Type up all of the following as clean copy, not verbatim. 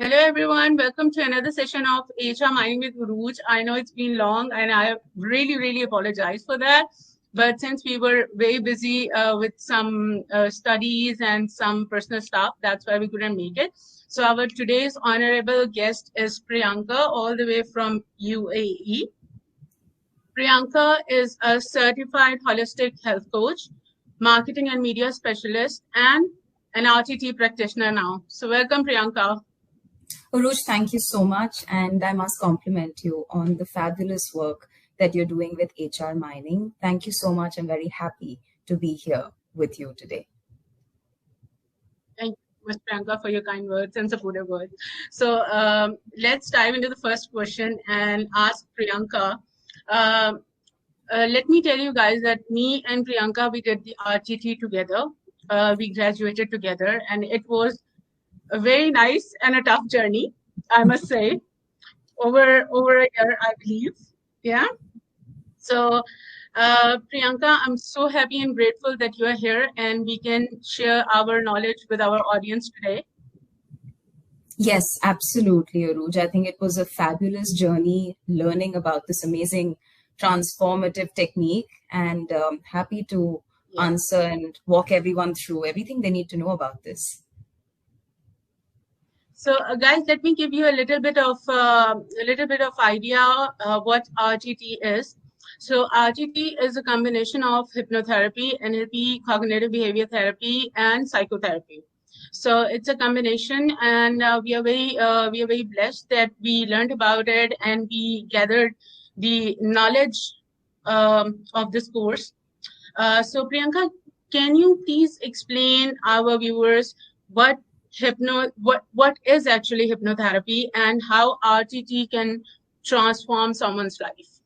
Hello everyone, welcome to another session of HR Mining with Uruj. I know it's been long and I really apologize for that. But since we were very busy with some studies and some personal stuff, that's why we couldn't make it. So our today's honorable guest is Priyanka, all the way from UAE. Priyanka is a certified holistic health coach, marketing and media specialist, and an RTT practitioner now. So welcome, Priyanka. Uruj, thank you so much. And I must compliment you on the fabulous work that you're doing with HR Mining. Thank you so much. I'm very happy to be here with you today. Thank you, Ms. Priyanka, for your kind words and supportive words. So let's dive into the first question and ask Priyanka. Let me tell you guys that me and Priyanka, we did the RTT together. We graduated together, and it was a very nice and a tough journey, I must say, over a year, I believe. Yeah. So, Priyanka, I'm so happy and grateful that you are here and we can share our knowledge with our audience today. Yes, absolutely, Uruj. I think it was a fabulous journey learning about this amazing transformative technique, and happy to answer and walk everyone through everything they need to know about this. So, guys, let me give you a little bit of idea what RTT is. So, RTT is a combination of hypnotherapy, NLP, cognitive behavior therapy, and psychotherapy. So, it's a combination, and we are very blessed that we learned about it and we gathered the knowledge of this course. So, Priyanka, can you please explain our viewers what is actually hypnotherapy and how RTT can transform someone's life?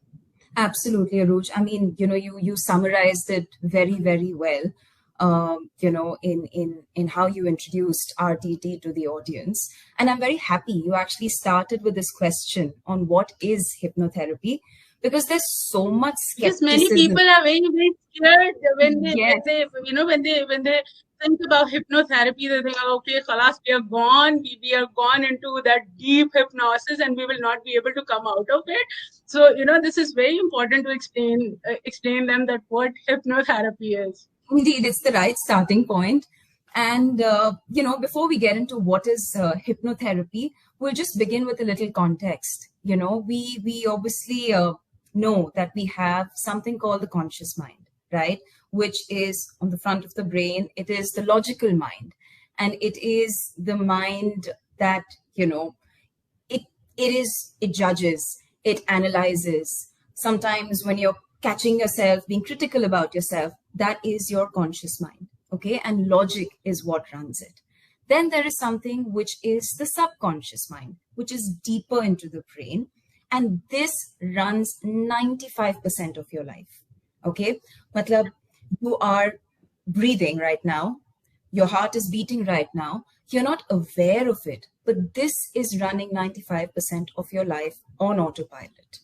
Absolutely, Aruj. I mean, you summarized it very well. In how you introduced RTT to the audience, and I'm very happy you actually started with this question on what is hypnotherapy, because there's so much skepticism. Because many people are very scared when they think about hypnotherapy. They think, okay, khalas, we are gone. We are gone into that deep hypnosis, and we will not be able to come out of it. So, this is very important to explain them that what hypnotherapy is. Indeed, it's the right starting point. And, before we get into what is hypnotherapy, we'll just begin with a little context. We obviously know that we have something called the conscious mind, right? Which is on the front of the brain. It is the logical mind. And it is the mind that, it judges, it analyzes. Sometimes when you're catching yourself, being critical about yourself, that is your conscious mind, okay? And logic is what runs it. Then there is something which is the subconscious mind, which is deeper into the brain. And this runs 95% of your life, okay? Matlab, you are breathing right now. Your heart is beating right now. You're not aware of it, but this is running 95% of your life on autopilot.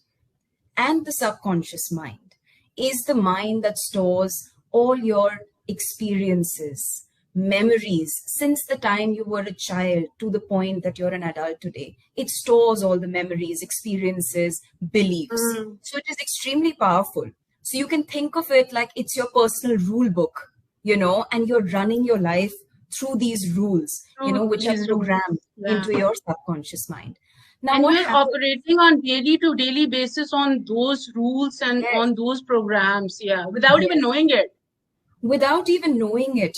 And the subconscious mind is the mind that stores all your experiences, memories since the time you were a child to the point that you're an adult today. It stores all the memories, experiences, beliefs. So it is extremely powerful. So you can think of it like it's your personal rule book, and you're running your life through these rules, which are programmed into your subconscious mind. Now, and we're operating on daily basis on those rules and on those programs, without even knowing it. Without even knowing it,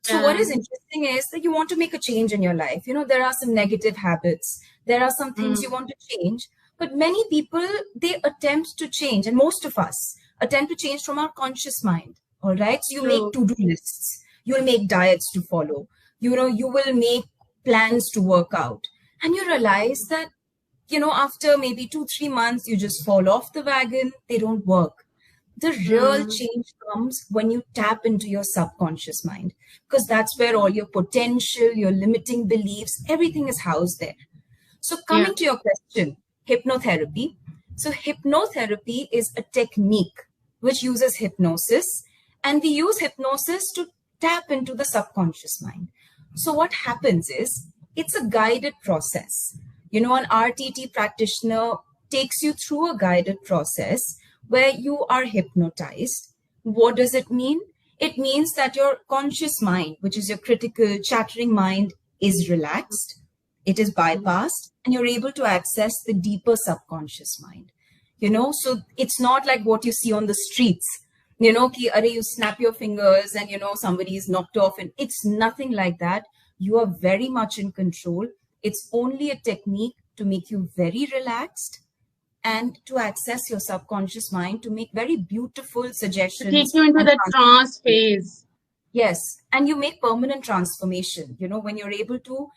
So what is interesting is that you want to make a change in your life. There are some negative habits. There are some things you want to change. But many people, they attempt to change. And most of us attempt to change from our conscious mind. All right. So you make to-do lists. You'll make diets to follow. You will make plans to work out. And you realize that, after maybe 2-3 months, you just fall off the wagon. They don't work. The real change comes when you tap into your subconscious mind, because that's where all your potential, your limiting beliefs, everything is housed there. So coming to your question, hypnotherapy. So hypnotherapy is a technique which uses hypnosis, and we use hypnosis to tap into the subconscious mind. So what happens is It's a guided process. An RTT practitioner takes you through a guided process where you are hypnotized. What does it mean? It means that your conscious mind, which is your critical, chattering mind, is relaxed, it is bypassed, and you're able to access the deeper subconscious mind. So it's not like what you see on the streets, you snap your fingers and, somebody is knocked off, and it's nothing like that. You are very much in control. It's only a technique to make you very relaxed and to access your subconscious mind to make very beautiful suggestions. To take you into that trance phase. Yes. And you make permanent transformation, when you're able to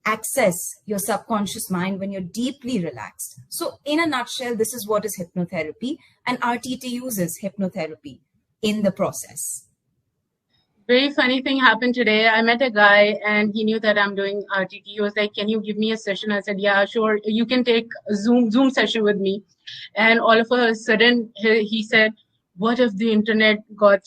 access your subconscious mind when you're deeply relaxed. So in a nutshell, this is what is hypnotherapy, and RTT uses hypnotherapy in the process. Very funny thing happened today. I met a guy and he knew that I'm doing RTT. He was like, can you give me a session? I said, yeah, sure. You can take a Zoom session with me. And all of a sudden he said, what if the internet got,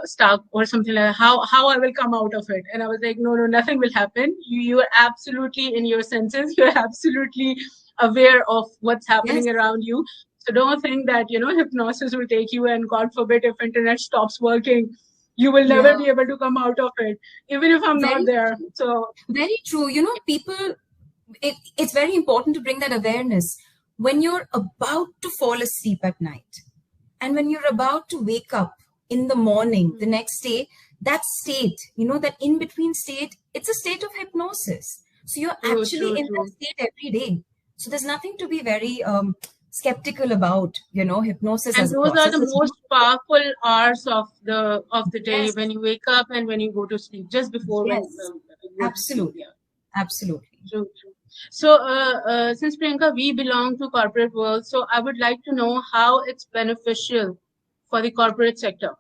stuck or something like that? How I will come out of it? And I was like, no, nothing will happen. You are absolutely in your senses. You're absolutely aware of what's happening around you. So don't think that, hypnosis will take you, and God forbid if internet stops working, you will never be able to come out of it, even if I'm not there. So very true. People, it's very important to bring that awareness when you're about to fall asleep at night and when you're about to wake up in the morning the next day. That state, that in between state, it's a state of hypnosis. So you're actually in that state every day. So there's nothing to be very skeptical about, hypnosis. And as those are the most powerful hours of the day, Yes. when you wake up and when you go to sleep, just before. Yes. When Absolutely. Absolutely. True. So since Priyanka, we belong to corporate world, so I would like to know how it's beneficial for the corporate sector.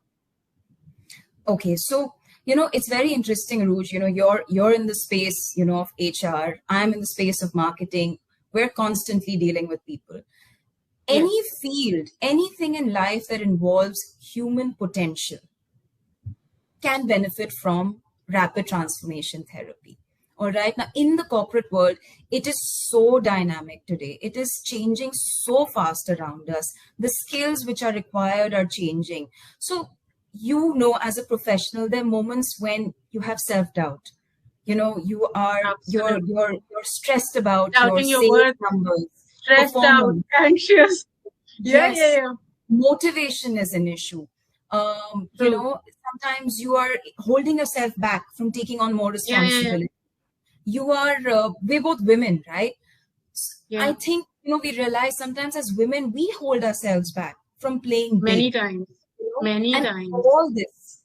Okay, so it's very interesting, Rouge. You're in the space, of HR. I'm in the space of marketing. We're constantly dealing with people. Any field, anything in life that involves human potential can benefit from rapid transformation therapy. All right. Now, in the corporate world, it is so dynamic today. It is changing so fast around us. The skills which are required are changing. So, as a professional, there are moments when you have self-doubt. You are you're stressed about Doubting your sales worth, numbers, stressed out, anxious. Yes. Motivation is an issue. Sometimes you are holding yourself back from taking on more responsibility. We're both women, right? I think, we realize sometimes as women, we hold ourselves back from playing many big. times. Many times.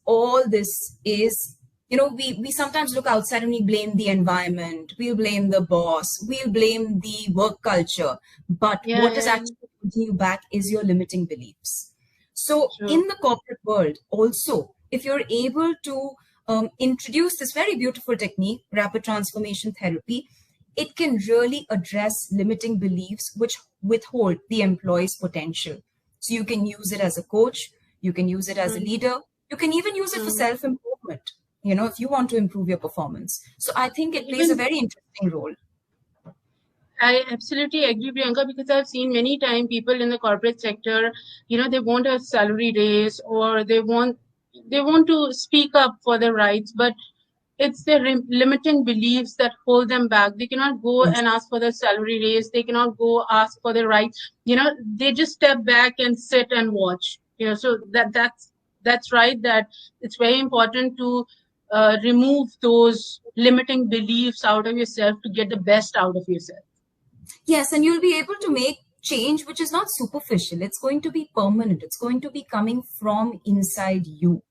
All this is, we sometimes look outside and we blame the environment, we'll blame the boss, we'll blame the work culture. But what is actually holding you back is your limiting beliefs. So in the corporate world, also, if you're able to introduce this very beautiful technique, rapid transformation therapy, it can really address limiting beliefs which withhold the employee's potential. So you can use it as a coach, you can use it as a leader, you can even use it for self-improvement, if you want to improve your performance. So I think it plays a very interesting role. I absolutely agree, Priyanka, because I've seen many times people in the corporate sector, they want a salary raise, or they want to speak up for their rights, but it's their limiting beliefs that hold them back. They cannot go and ask for the salary raise. They cannot go ask for their rights. They just step back and sit and watch. So that's right. That it's very important to remove those limiting beliefs out of yourself to get the best out of yourself. Yes, and you'll be able to make change which is not superficial. It's going to be permanent. It's going to be coming from inside you.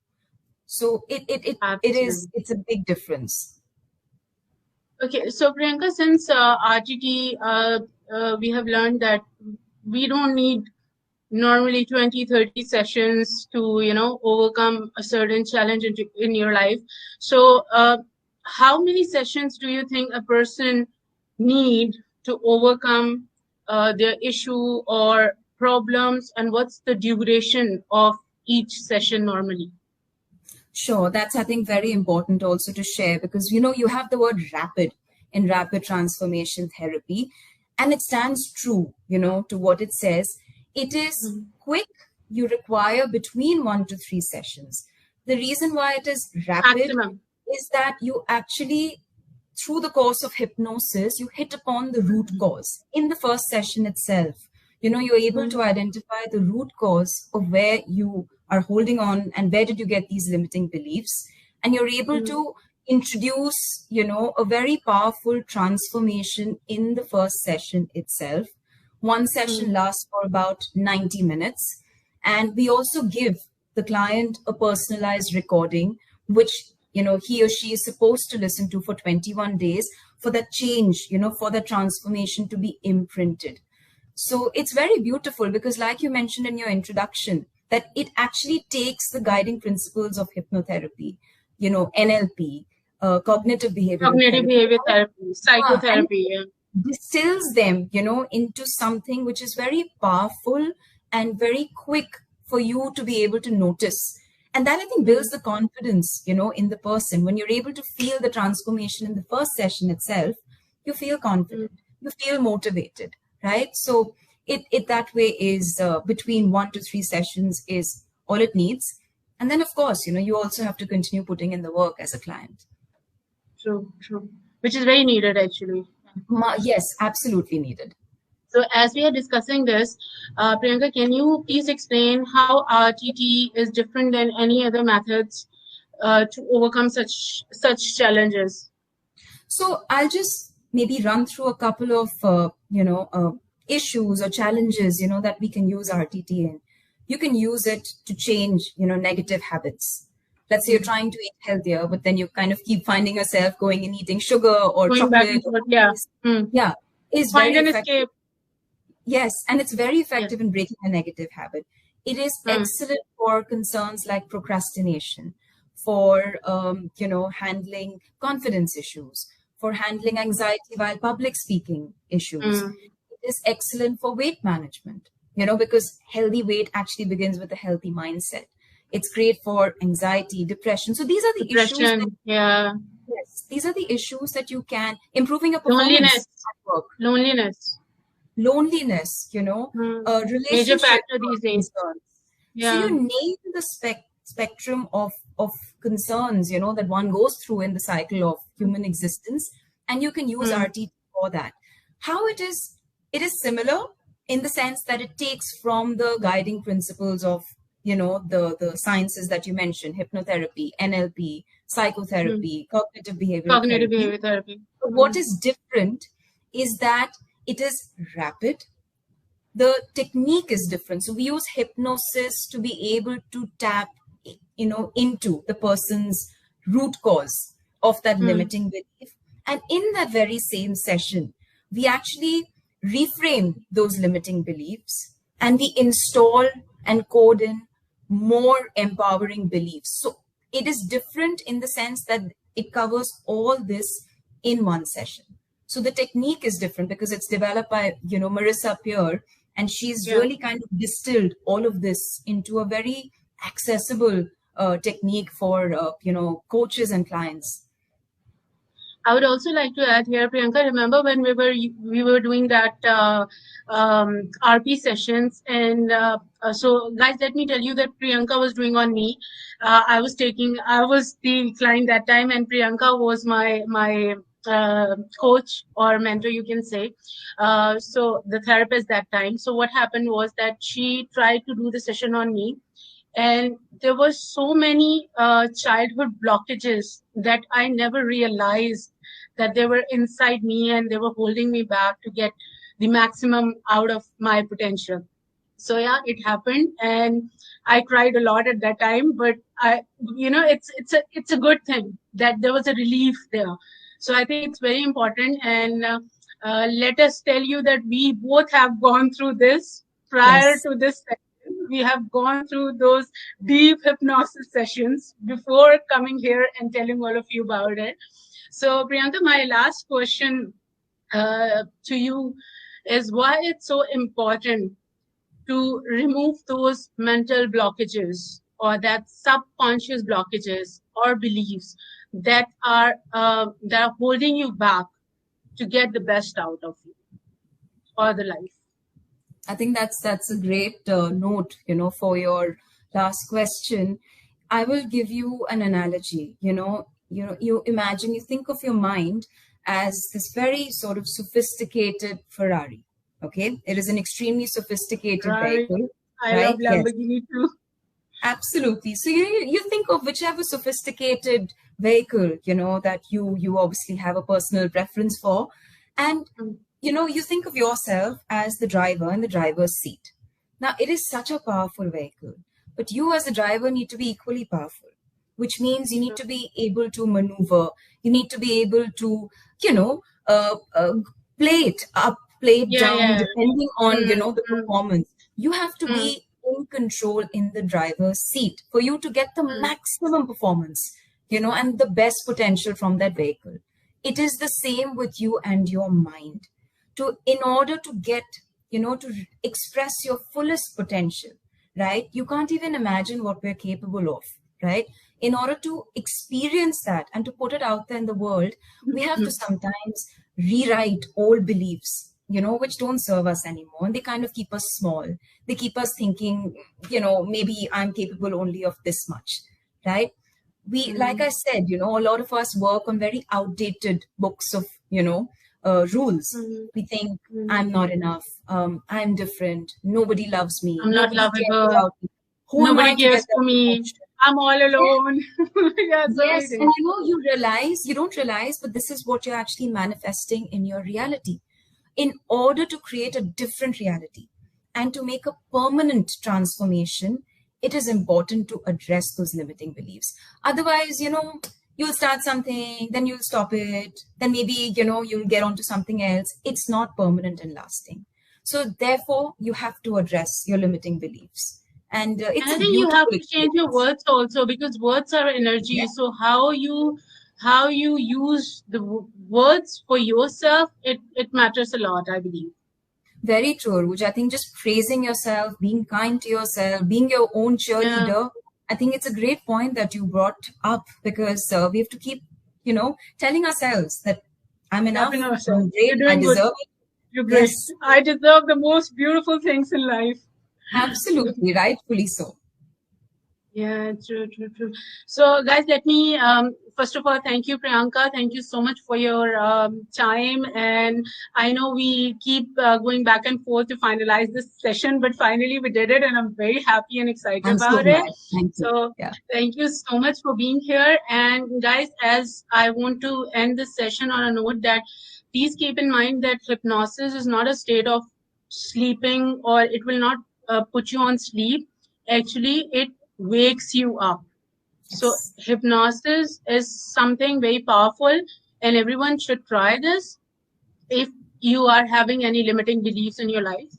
So it's a big difference. Okay, so Priyanka, since RTT, we have learned that we don't need normally 20-30 sessions to overcome a certain challenge in your life. So how many sessions do you think a person need to overcome their issue or problems, and what's the duration of each session normally? Sure, that's, I think, very important also to share, because you have the word rapid. in rapid transformation therapy. And it stands true, to what it says. It is quick. You require between 1 to 3 sessions. The reason why it is rapid Maximum. is that you actually, through the course of hypnosis, you hit upon the root cause in the first session itself. You're able to identify the root cause of where you are holding on and where did you get these limiting beliefs. And you're able to introduce, a very powerful transformation in the first session itself. One session lasts for about 90 minutes. And we also give the client a personalized recording, which, he or she is supposed to listen to for 21 days for that change, for the transformation to be imprinted. So it's very beautiful because, like you mentioned in your introduction, that it actually takes the guiding principles of hypnotherapy, NLP, cognitive behavior therapy, psychotherapy, distills them, into something which is very powerful and very quick for you to be able to notice. And that, I think, builds the confidence, in the person. When you're able to feel the transformation in the first session itself, you feel confident, you feel motivated, right? So it that way is between 1 to 3 sessions is all it needs. And then, of course, you also have to continue putting in the work as a client. True. Which is very needed, actually. Yes, absolutely needed. So as we are discussing this, Priyanka, can you please explain how RTT is different than any other methods to overcome such challenges? So I'll just maybe run through a couple of, issues or challenges, that we can use RTT in. You can use it to change, negative habits. Let's say you're trying to eat healthier, but then you kind of keep finding yourself going and eating sugar or Going chocolate. Yeah. Is Find very an effective. escape. Yes, and it's very effective in breaking a negative habit. It is excellent for concerns like procrastination, for handling confidence issues, for handling anxiety while public speaking issues. It is excellent for weight management, because healthy weight actually begins with a healthy mindset. It's great for anxiety, depression. So these are the issues. Yes, these are the issues that you can improving your performance at work. Loneliness, relationship major factor these days. So you name the spectrum of concerns, that one goes through in the cycle of human existence, and you can use RTT for that. How it is similar in the sense that it takes from the guiding principles of, the sciences that you mentioned, hypnotherapy, NLP, psychotherapy, cognitive behavior therapy. But what is different is that it is rapid. The technique is different. So we use hypnosis to be able to tap, into the person's root cause of that limiting belief. And in that very same session, we actually reframe those limiting beliefs and we install and code in more empowering beliefs. So it is different in the sense that it covers all this in one session. So the technique is different because it's developed by, Marissa Peer, and she's really kind of distilled all of this into a very accessible technique for, coaches and clients. I would also like to add here, Priyanka, remember when we were doing that RP sessions, and so guys, let me tell you that Priyanka was doing on me. I was the client that time, and Priyanka was my coach or mentor, you can say. So the therapist that time. So what happened was that she tried to do the session on me, and there were so many childhood blockages that I never realized that they were inside me and they were holding me back to get the maximum out of my potential. So yeah, it happened, and I cried a lot at that time, but it's a good thing that there was a relief there. So I think it's very important, and let us tell you that we both have gone through this prior to this session. We have gone through those deep hypnosis sessions before coming here and telling all of you about it. So Priyanka, my last question to you is why it's so important to remove those mental blockages or that subconscious blockages or beliefs that are holding you back to get the best out of you or the life. I think that's a great note, for your last question. I will give you an analogy. You imagine, you think of your mind as this very sort of sophisticated Ferrari. Okay, it is an extremely sophisticated Right. vehicle, I right? love Yes, Lamborghini too. absolutely. So you think of whichever sophisticated vehicle, that you obviously have a personal preference for, and Mm. you think of yourself as the driver in the driver's seat. Now, it is such a powerful vehicle, but you as the driver need to be equally powerful, which means you need to be able to maneuver. You need to be able to, you know, uh, uh, play it up, play it Yeah, down, yeah. depending on, Mm, the mm, performance. You have to mm, be in control in the driver's seat for you to get the mm, maximum performance, and the best potential from that vehicle. It is the same with you and your mind. In order to get, to express your fullest potential, right? You can't even imagine what we're capable of, right? In order to experience that and to put it out there in the world, we have to mm. sometimes rewrite old beliefs, which don't serve us anymore. And they kind of keep us small. They keep us thinking, maybe I'm capable only of this much, right? Like I said, a lot of us work on very outdated books of, rules. Mm, We think mm. I'm not enough. I'm different. Nobody loves me. I'm not Nobody cares lovable. about me. Who am Nobody I to get cares that for me. promotion? I'm all alone. Yeah, so many Yes, things. and you don't realize, but this is what you're actually manifesting in your reality. In order to create a different reality and to make a permanent transformation, it is important to address those limiting beliefs. Otherwise, you'll start something, then you'll stop it, then maybe, you'll get onto something else. It's not permanent and lasting. So therefore, you have to address your limiting beliefs. And And it's I a think you have beautiful to change your experience. words also, because words are energy. Yeah. So how you use the words for yourself, it matters a lot, I believe. Very true, which I think just praising yourself, being kind to yourself, being your own Yeah, cheerleader. I think it's a great point that you brought up because we have to keep, telling ourselves that I'm enough, happy ourselves. I'm You're great, I doing good. deserve it. You're Yes, great. I deserve the most beautiful things in life. absolutely, rightfully so. Yeah, true, true, true. So, guys, let me first of all thank you, Priyanka. Thank you so much for your time. And I know we keep going back and forth to finalize this session, but finally we did it, and I'm very happy and excited I'm so about it. glad. Thank you. So, Yeah. thank you so much for being here. And guys, as I want to end this session on a note that please keep in mind that hypnosis is not a state of sleeping, or it will not put you on sleep. Actually, it wakes you up. So Yes. hypnosis is something very powerful, and everyone should try this if you are having any limiting beliefs in your life.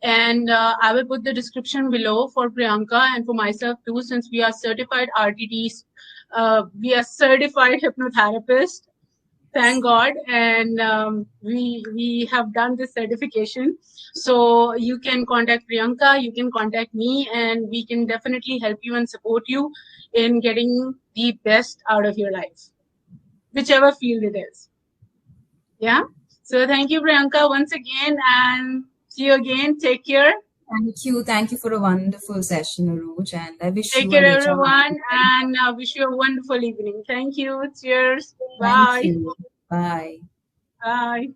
And I will put the description below for Priyanka and for myself too, since we are certified RTTs. We are certified hypnotherapists, thank God, and we have done this certification. So you can contact Priyanka, you can contact me, and we can definitely help you and support you in getting the best out of your life, whichever field it is. Yeah. So thank you, Priyanka, once again, and see you again. Take care. Thank you. Thank you for a wonderful session, Aruj, and I wish Take you and care, HR everyone, very and wish you a wonderful evening. Thank you. Cheers. Thank Bye. you. Bye. Bye.